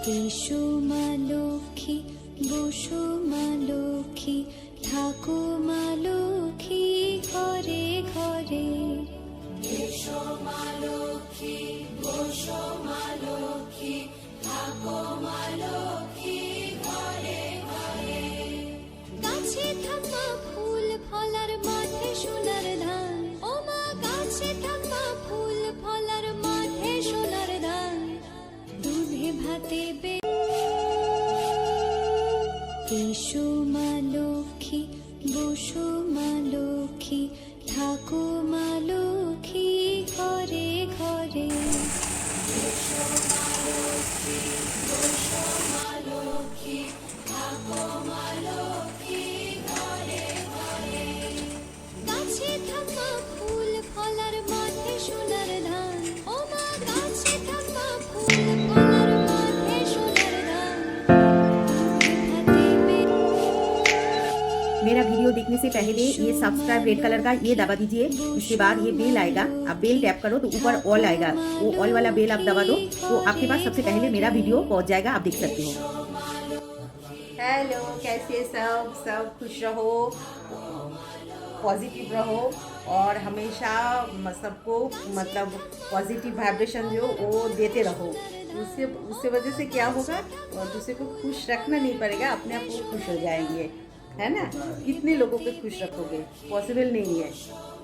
এসো মা লক্ষ্মী, বসো মা লক্ষ্মী, থাকো মা লক্ষ্মী ঘরে ঘরে। এসো মা লক্ষ্মী, বসো মা লক্ষ্মী, থাকো মা লক্ষ্মী ঘরে ঘরে। গাছে থাকা ফুল ফলার মাঠে সোনার ধান, ও মা গাছে থাকা ফুল ফলার মাঠে সোনার ধান। দুধে ভাতে এসো মা লক্ষ্মী, বসো মা লক্ষ্মী, থাকো মা লক্ষ্মী ঘরে ঘরে। এসো মা লক্ষ্মী, বসো মা লক্ষ্মী, থাকো মা লক্ষ্মী ঘরে ঘরে। গাছে থাকা ফুল ফলার মাঠে সোনার ধান, ও মা গাছে থাকা ফুল ফলার মাঠে সোনার ধান। मेरा वीडियो देखने से पहले ये सब्सक्राइब रेड कलर का ये दबा दीजिए। इसके बाद ये बेल आएगा, आप बेल टैप करो तो ऊपर ऑल आएगा, वो ऑल वाला बेल आप दबा दो तो आपके पास सबसे पहले मेरा वीडियो पहुंच जाएगा, आप देख सकते हो। हेलो, कैसे सब खुश रहो, पॉजिटिव रहो और हमेशा सबको मतलब पॉजिटिव वाइब्रेशन जो वो देते रहो। उससे वजह से क्या होगा, दूसरे को खुश रखना नहीं पड़ेगा, अपने आप वो खुश हो जाएंगे, है ना। कितने लोगों को खुश रखोगे, पॉसिबल नहीं है।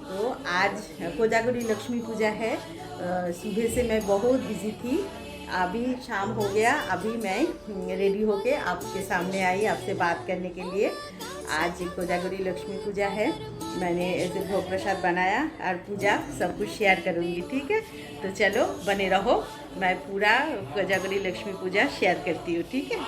तो आज कोजागरी लक्ष्मी पूजा है। सुबह से मैं बहुत बिजी थी, अभी शाम हो गया, अभी मैं रेडी होके आपके सामने आई आपसे बात करने के लिए। आज कोजागरी लक्ष्मी पूजा है, मैंने ऐसे भोग प्रसाद बनाया और पूजा सब कुछ शेयर करूँगी, ठीक है। तो चलो बने रहो, मैं पूरा कोजागरी लक्ष्मी पूजा शेयर करती हूँ, ठीक है।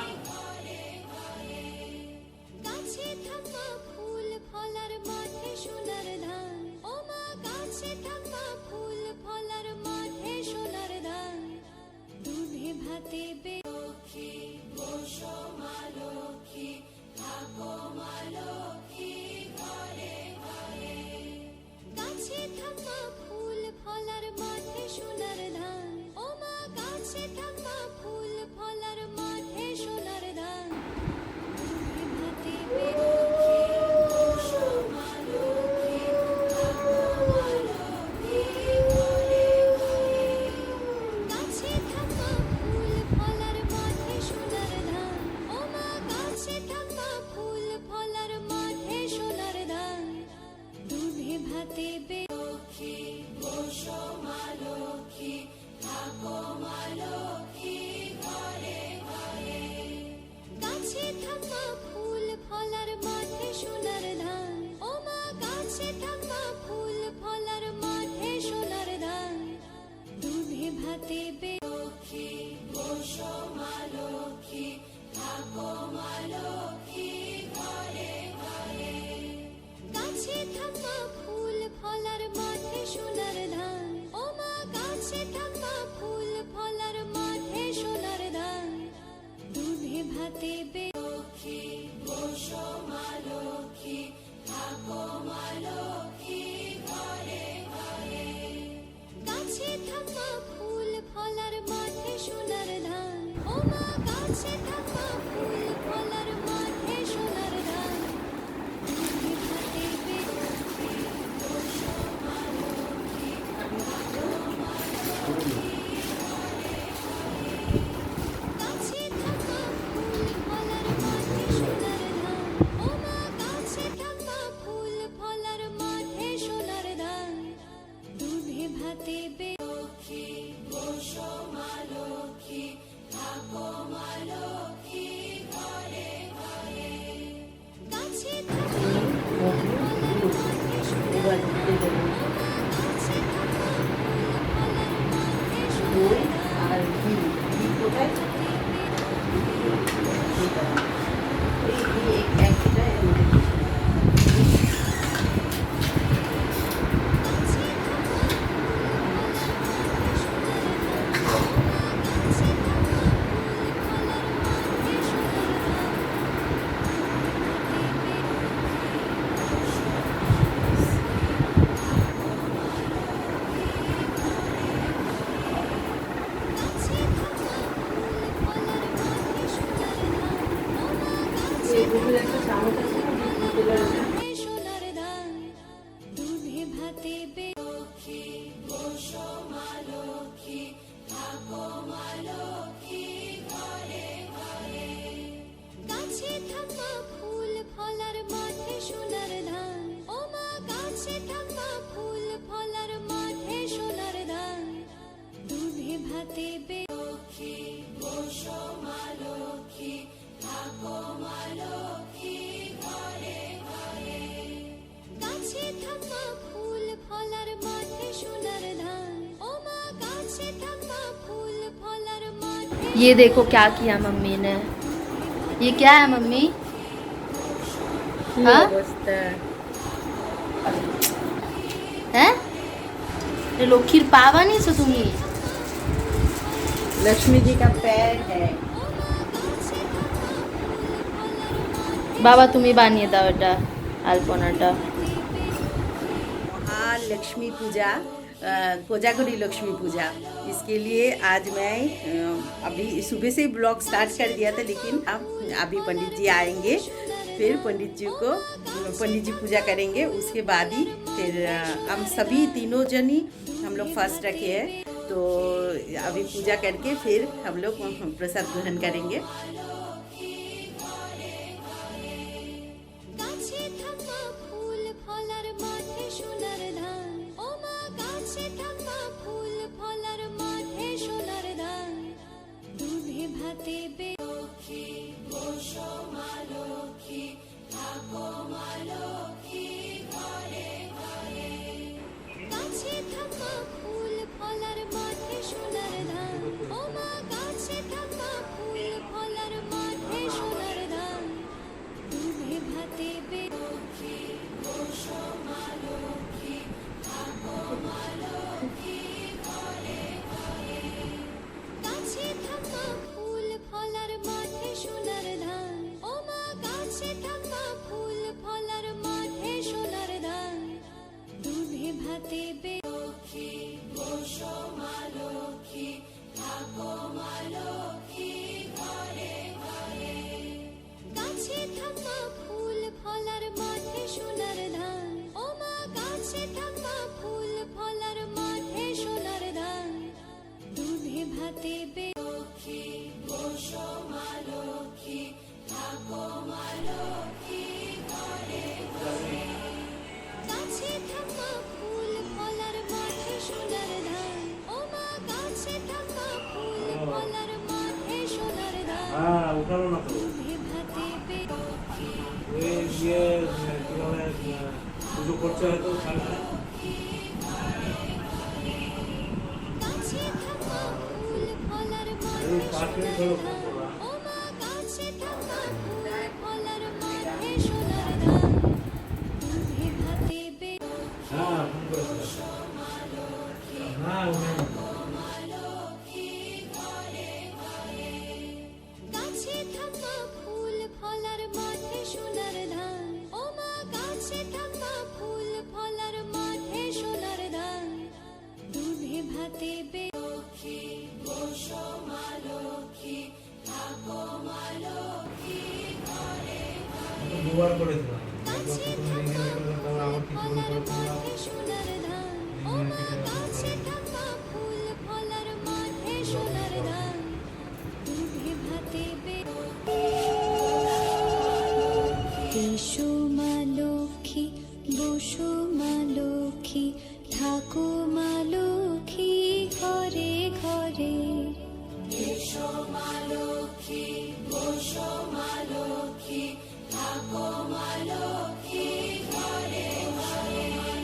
দুধের একটা চামচ আছে না, দুধ তুলে রাখা। সোনার দান দুধে ভাতে গাছে থাকা ফুল ফলার মাঠে সোনার ধান ও মা গাছে থাকা ফুল ফলার মাঠে সোনার ধান দুধে ভাতে গাছে থাকা ফুল ফলার মাঠে সোনার ধান ও মা গাছে থাকা ফুল ফলার মাঠে ये देखो क्या किया मम्मी ने। ये क्या है मम्मी? हाँ? অবস্থা। হ্যাঁ ये লক্ষ্মীর পা বানিয়েছো তুমি? लक्ष्मी जी का पैर है। বাবা তুমি বানিয়ে দাও এটা আলপনাটা। महालक्ष्मी पूजा, कोजागरी लक्ष्मी पूजा, इसके लिए आज मैं अभी सुबह से ही ब्लॉग स्टार्ट कर दिया था, लेकिन अब अभी पंडित जी आएंगे, फिर पंडित जी पूजा करेंगे, उसके बाद ही फिर हम सभी तीनों जन ही हम लोग फर्स्ट रखे हैं, तो अभी पूजा करके फिर हम लोग प्रसाद ग्रहण करेंगे। গাছে থাকা ফুল ফলার মাঠে সোনার ধান ও মা গাছে থাকা ফুল ফলার মাঠে সোনার ধান দুধে ভাতে গাছে থাকা ফুল ফলার মাঠে সোনার ধান ও মা গাছে থাকা ফুল ফলার মাঠে সোনার ধান দুধে ভাতে গাছে থাকা ফুল ফলার মাঠে সোনার ধান ও মা গাছে থাকা ফুল ফলার মাঠে সোনার ধান দুধে ভাতে গাছে থাকা ফুল ফলার মাঠে সোনার ধান ও মা গাছে থাকা ফুল ফলার মাঠে সোনার ধান দুধে ভাতে গাছে থাকা ফুল ফলার মাঠে সোনার ধান ও মা গাছে থাকা ফুল ফলার মাঠে সোনার ধান হ্যাঁ উঠানো না তো দুধে ভাতে ওই গিয়ে কি বলে পুজো করছে হয়তো সামনে গাছে থাকা ফুল ফলার মাঠে এই 5 মিনিট হলো ও মা গাছে থাকা ফুল ফলার মাঠে সোনার ধান দুধে ভাতে হ্যাঁ ফোন করেছিল হ্যাঁ উঠানো গাছে থাকা ফুল ফলার মাঠে সোনার ধান ও মা গাছে থাকা ফুল ফলার মাঠে সোনার ধান দুধে ভাতে দুবার করেছিলাম একবার প্রথমে রিং এ রেখে তারপর আবার কিছুক্ষণ পরে করলাম সোনার ধান ও মা গাছে থাকা ফুল ফলার মাঠে সোনার ধান দুধে ভাতে এসো মা লক্ষ্মী বসো মা লক্ষ্মী থাকো মা লক্ষ্মী ঘরে ঘরে এসো মা লক্ষ্মী বসো মা লক্ষ্মী থাকো মা লক্ষ্মী ঘরে ঘরে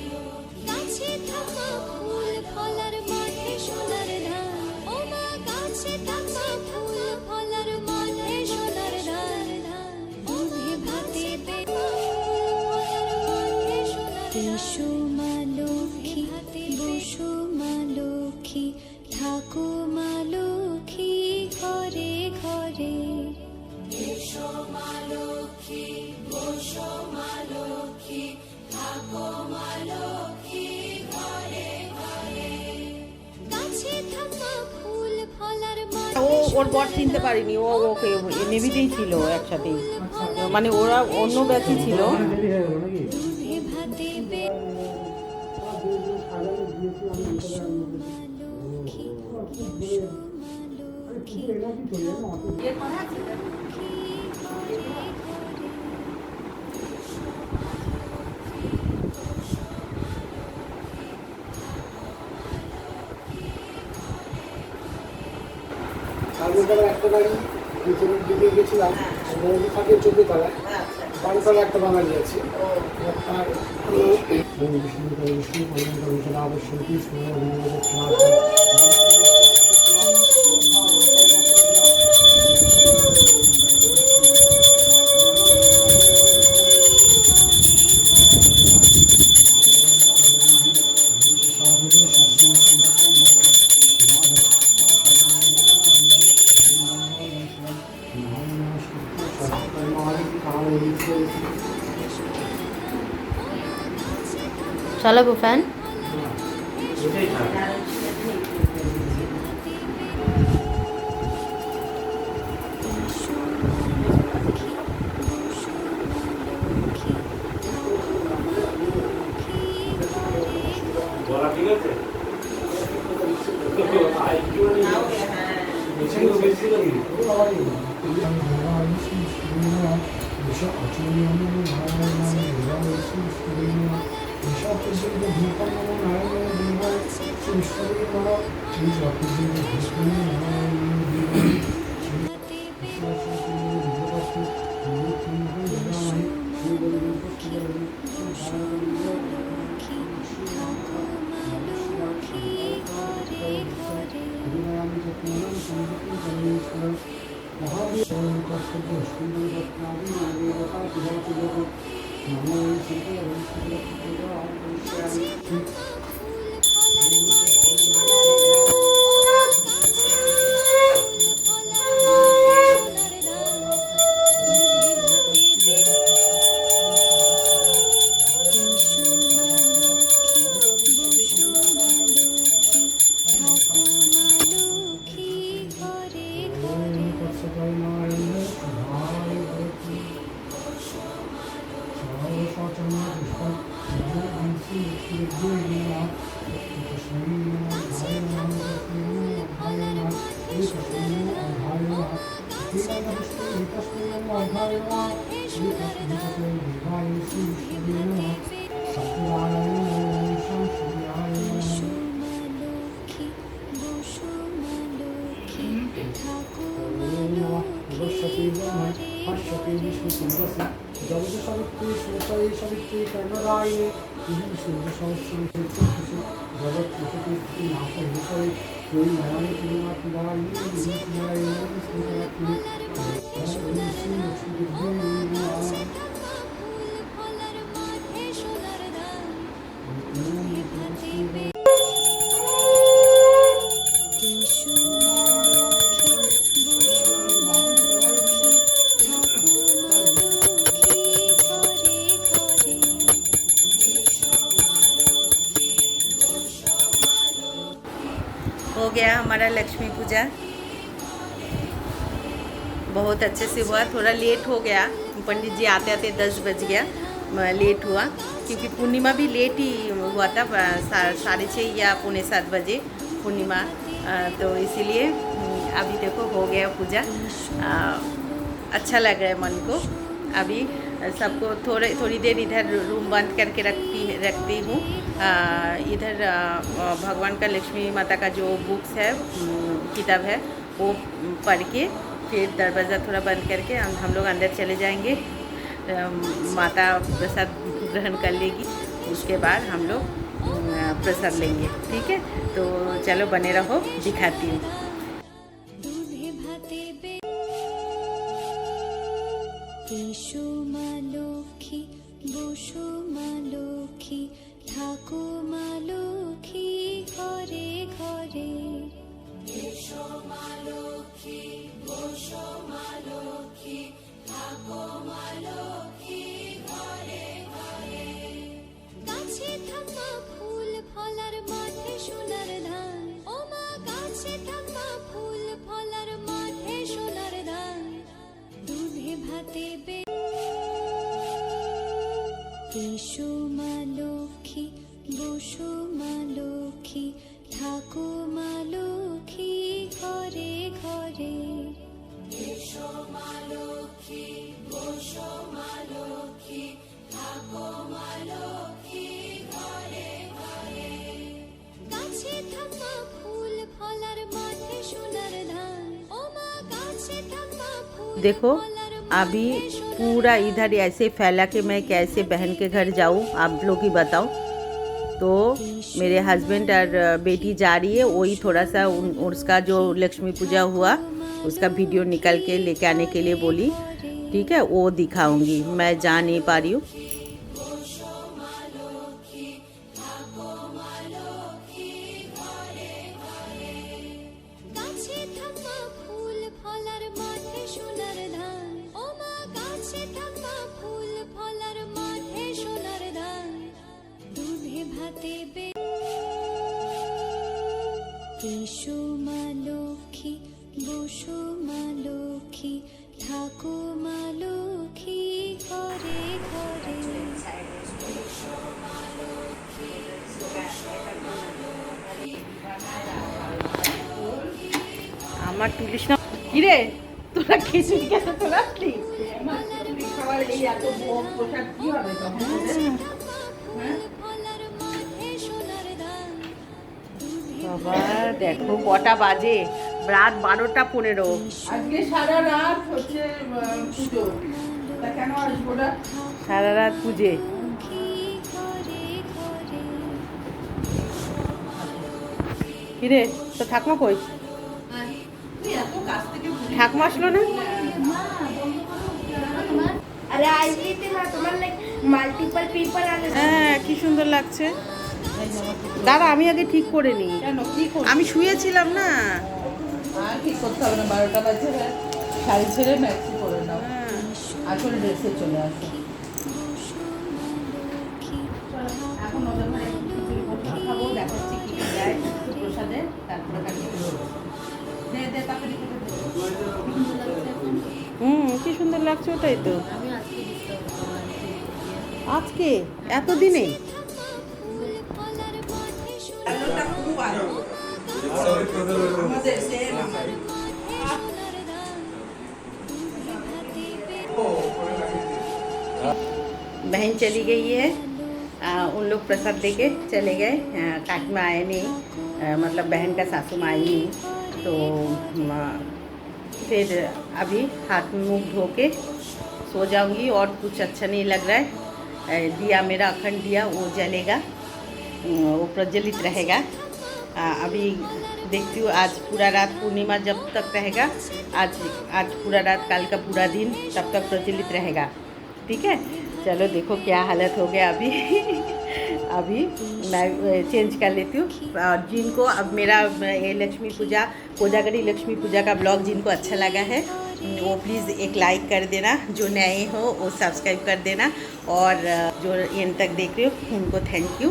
গাছে থাকা ফুল ফলার মাঠে সোনার ধান ও মা গাছে থাকা ফুল ফলার মাঠে সোনার ধান দুধে ভাতে এসো মা লক্ষ্মী বসো মা লক্ষ্মী থাকো মা লক্ষ্মী ঘরে ঘরে এসো মা লক্ষ্মী বসো মা লক্ষ্মী থাকো মা লক্ষ্মী ঘরে ঘরে গাছে থাকা ফুল ফলার ও ওর বর চিনতে পারিনি, ও ওকে নেভিতেই ছিল একসাথেই। মানে ওরা অন্য ব্যাচই ছিল। ওখানে দেরি হয়ে গেল নাকি? দুধে ভাতে বেশি তারপরে একটা গাড়ি ভিতরের দিকে গেছিলাম, নদী থাকে 14 তলায়, 12 তলায় একটা বাঙালি আছে। তার চালাবো ফ্যান। ওটাই থাক। বলা ঠিক আছে? বেশি নাকি? জগত সাবিত্রী সুতাই সাবিত্রী কর্ণরায় সূর্য সহস্র জগৎ প্রকৃতি নাথ বিষয় ওই নারায়ণ পূর্ণিমা পূজায় हो गया हमारा लक्ष्मी पूजा, बहुत अच्छे से हुआ। थोड़ा लेट हो गया, पंडित जी आते आते 10 बज गया, लेट हुआ क्योंकि पूर्णिमा भी लेट ही हुआ था, 6:30 या 6:45 बजे पूर्णिमा, तो इसीलिए अभी देखो हो गया पूजा। अच्छा लग रहा है मन को। अभी सबको थोड़ी देर इधर रूम बंद करके रखती हूँ। इधर भगवान का, लक्ष्मी माता का जो बुक्स है, किताब है, वो पढ़ के फिर दरवाज़ा थोड़ा बंद करके हम लोग अंदर चले जाएंगे। माता प्रसाद ग्रहण कर लेगी, उसके बाद हम लोग प्रसाद लेंगे। ठीक है, तो चलो बने रहो, दिखाती हूँ। দুধে ভাতে এসো মা লক্ষ্মী, বসো মা লক্ষ্মী, থাকো মা লক্ষ্মী ঘরে ঘরে। এসো মা লক্ষ্মী, বসো মা লক্ষ্মী, থাকো মা লক্ষ্মী ঘরে ঘরে। গাছে থাকা ফুল ফলার মাঠে সোনার ধান, ও মা গাছে থাকা ফুল ফলার মাঠে সোনার ধান। দুধে ভাতে এসো মা লক্ষ্মী, বসো মা লক্ষ্মী, থাকো মা লক্ষ্মী ঘরে ঘরে। এসো মা লক্ষ্মী, বসো মা লক্ষ্মী, থাকো মা লক্ষ্মী ঘরে ঘরে। গাছে থাকা ফুল ফলার মাঠে সোনার ধান, ও মা গাছে থাকা ফুল देखो ফলার अभी মাঠে সোনার पूरा इधर ऐसे फैला के मैं कैसे बहन के घर जाऊँ, आप लोग ही बताओ। तो मेरे हस्बैंड और बेटी जा रही है, वही थोड़ा सा उसका जो लक्ष्मी पूजा हुआ उसका वीडियो निकाल के लेके आने के लिए बोली। ठीक है, वो दिखाऊंगी, मैं जा नहीं पा रही हूँ। গাছে থাকা ফুল ফলার মাঠে সোনার ধান, ও মা গাছে থাকা ফুল ফলার মাঠে সোনার ধান। দুধে ভাতে এসো মা লক্ষ্মী, বসো মা লক্ষ্মী, থাকো মা লক্ষ্মী ঘরে ঘরে। আমার তুলিস না কিরে, তোরা খিচুড়ি খেতে তোরা আসলি? খাবার এই এত ভোগ প্রসাদ কি হবে তখন? ফলার মাঠে সোনার ধান। বাবা দেখো কটা বাজে, রাত 12:15। আজকে সারা রাত হচ্ছে পুজো, তা কেন আসবো না? সারা রাত পুজে। কিরে তো ঠাকমা কই? ঠাকমা আসলো না? अरे आईली थी ना तुम्हारे मल्टीपल पीपल आने হ্যাঁ কি সুন্দর লাগছে। দাঁড়া আমি আগে ঠিক করে নিই, কেন কি করবো? আমি শুয়েছিলাম না। আর কি করতে হবে না, 12টা বাজে, শাড়ি ছেড়ে ম্যাক্সি পরে নাও, হ্যাঁ। আসলে ড্রেসে চলে আসো। এখন ওদের ঘরে খিচুড়ি প্রসাদ খাবো, দেখাচ্ছি কি কি দেয় প্রসাদে, তারপরে কাটি দে দে তাড়াতাড়ি করে দে। কি সুন্দর লাগছে, ওটাই তো। আজকে এতদিনে আমাদের সেম बहन चली गई है, उन लोग प्रसाद देके चले गए। काकी माँ आए नहीं, मतलब बहन का सासू माँ आई नहीं, तो फिर अभी हाथ मुँह धो के सो जाऊंगी। और कुछ अच्छा नहीं लग रहा है। दिया मेरा अखंड दिया वो जलेगा, वो प्रज्वलित रहेगा। अभी देखती हूँ आज पूरा रात पूर्णिमा जब तक रहेगा, आज पूरा रात, कल का पूरा दिन तब तक प्रज्वलित रहेगा। ठीक है, चलो देखो क्या हालत हो गया अभी। अभी मैं चेंज कर लेती हूँ। और जिनको अब मेरा ये लक्ष्मी पूजा, कोजागरी लक्ष्मी पूजा का ब्लॉग जिनको अच्छा लगा है वो प्लीज़ एक लाइक कर देना, जो नए हो वो सब्सक्राइब कर देना, और जो एंड तक देख रहे हो उनको थैंक यू।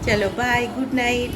चलो बाय, गुड नाइट।